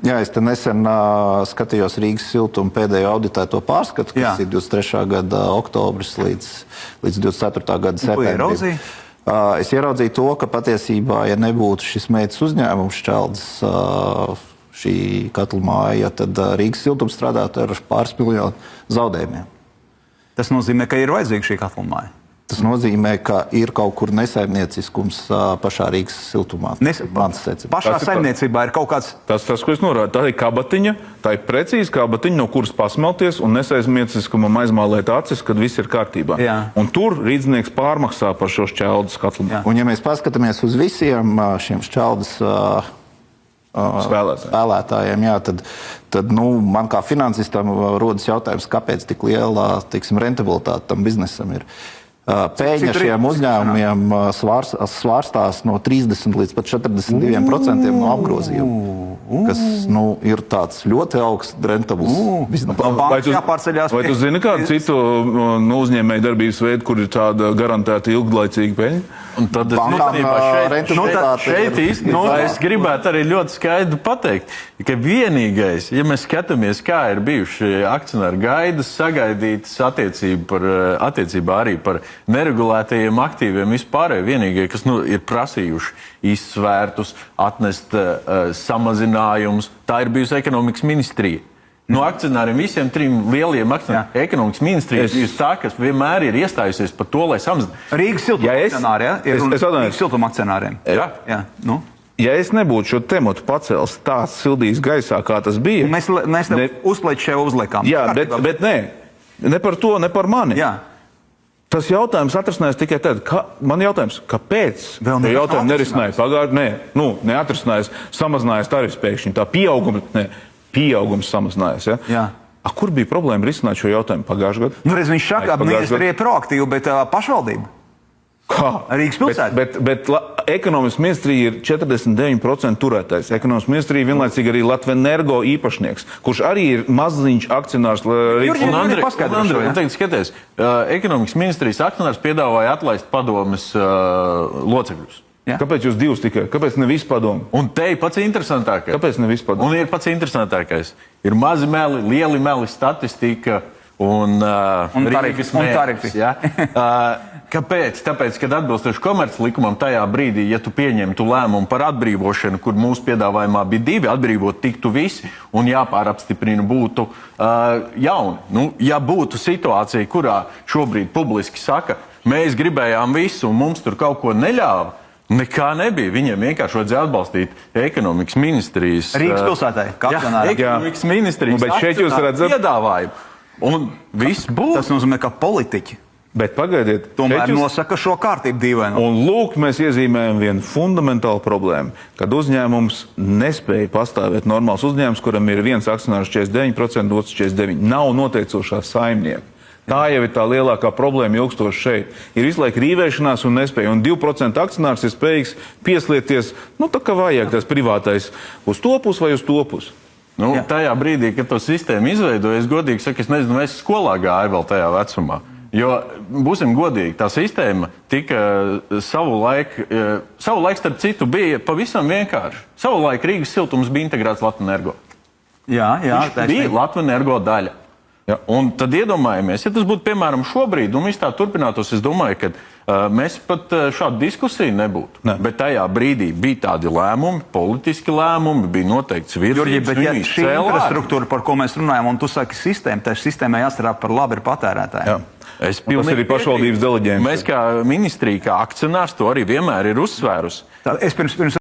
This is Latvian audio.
Jā, es te nesen skatījos Rīgas siltuma pēdējo auditēto pārskatu, kas ir 23. gada oktobris līdz 24. gada septembrim. Es ieraudzīju to, ka patiesībā, ja nebūtu šis meitas uzņēmums Šķeldas šī katlamāja, tad Rīgas siltums strādātu ar pāris miljonu zaudējumiem. Tas nozīmē, ka ir vajadzīga šī katlamāja? Tas nozīmē, ka ir kaut kur nesaimnieciskums pašā Rīgas siltumā. Pašā saimniecībā ir kaut kāds... Tas, ko es norādu, tā ir kabatiņa, tā ir precīzi kabatiņa, no kuras pasmelties un nesaimnieciskumam aizmālēt acis, kad viss ir kārtībā. Jā. Un tur rīdznieks pārmaksā par šo Šķeldas katlamāju. Un ja mēs paskatāmies uz visiem šiem Šķeldas spēlētājiem, jā, tad man kā finansistam rodas jautājums, kāpēc tik liela, rentabilitāte tam biznesam ir. Pēļņa šiem uzņēmumiem svārstās no 30 līdz pat 42% no apgrozījuma, kas ir tāds ļoti augsts rentabls biznes. Vai tu zini kādu citu uzņēmēju darbības veidu, kur ir tāda garantēta ilglaicīga peļņa? Un tad es gribētu arī ļoti skaidri pateikt, ka vienīgais, ja mēs skatāmies, kā ir bijuši akcionāri gaidas, sagaidītas attiecībā arī par neregulētajiem aktīviem vispārēji, vienīgie, kas ir prasījuši izsvērtus, atnest samazinājumus, tā ir bijusi ekonomikas ministrija. No akcionāriem, visiem trim lieliem akcionāriem, ekonomikas ministrija ir tā, kas vienmēr ir iestājusies par to, lai samazinātu. Rīgas siltuma akcionāri, ja? Rīgas siltuma akcionāriem. Jā. Ja es nebūtu šo tematu pacēlis tāds sildījis gaisā, kā tas bija... Mēs uzliekām. Jā, bet ne par to, ne par mani. Jā. Tas jautājums atrisinājās tikai tad, man jautājums, kāpēc jautājumu nerisināja neatrisinājās, samazinājās tarifs pēkšņi, tā pieaugums samazinājās, ja? Jā. Kur bija problēma risināt šo jautājumu pagājušajā gadā? Viņš saka, ministrija ir proaktīva, bet pašvaldība? Kā? Rīgas pilsēta? Bet ekonomikas ministrija ir 49% turētais. Ekonomikas ministrija vienlaicīgi arī Latvenergo īpašnieks, kurš arī ir maziņš akcionārs Rīgas. Skaties, ekonomikas ministrijas akcionārs piedāvāja atlaist padomes locekļus. Jā. Kāpēc jūs divus tikai? Kāpēc ne visi padomu? Un te ir pats interesantākais. Kāpēc ne visi padomu? Un ir pats interesantākais. Ir mazi meli, lieli meli, statistika un tarifi. Ja? Kāpēc? Tāpēc, kad atbilstoši komerces likumam tajā brīdī, ja tu pieņemtu lēmumu par atbrīvošanu, kur mūsu piedāvājumā bija 2, atbrīvot tiktu visi un jāpārapstiprina būtu jauni. Ja būtu situācija, kurā šobrīd publiski saka, mēs gribējām visu un mums tur kaut ko neļāva, nekā nebija. Viņiem vienkārši vajadzēja atbalstīt ekonomikas ministrijas... Rīgas pilsētai, kā akcionāri. Ekonomikas ministrijas piedāvājumu. Un viss būs. Tas nozīmē, ka politiķi Bet pagaidiet, tomēr nosaka šo kārtību dīvainu. Un lūk, mēs iezīmējam vienu fundamentālu problēmu, kad uzņēmums nespēja pastāvēt normāls uzņēmums, kuram ir viens akcionārs 49%, otrs 49%. Nav noteicošā saimnieka. Tā jau ir tā lielākā problēma ilgstoši šeit. Ir visu laiku rīvēšanās un nespēja. Un 2% akcionārs ir spējīgs pieslieties, tā kā vajag tas privātais, uz to pusi vai uz to pusi. Tajā brīdī, kad to sistēmu izveidoja, es godīgi saku, es nezinu, es skolā gāju vēl tajā vecumā. Jo, būsim godīgi, tā sistēma tika savulaik, starp citu, bija pavisam vienkārši. Savulaik Rīgas siltums bija integrēts Latvenergo. Jā, tas bija Latvenergo daļa. Ja. Un tad iedomājamies, ja tas būtu, piemēram, šobrīd, un viss tā turpinātos, es domāju, ka mēs pat šādu diskusiju nebūtu. Ne. Bet tajā brīdī bija tādi lēmumi, politiski lēmumi, bija noteikts virzības. Bet ja šī infrastruktūra, par ko mēs runājam, un tu saki sistēma, tā sistēmai jāstrādā par labi ir patērētājiem. Tas ir pašvaldības deleģējums. Mēs kā ministrija, kā akcionārs to arī vienmēr ir uzsvērusi. Es pirms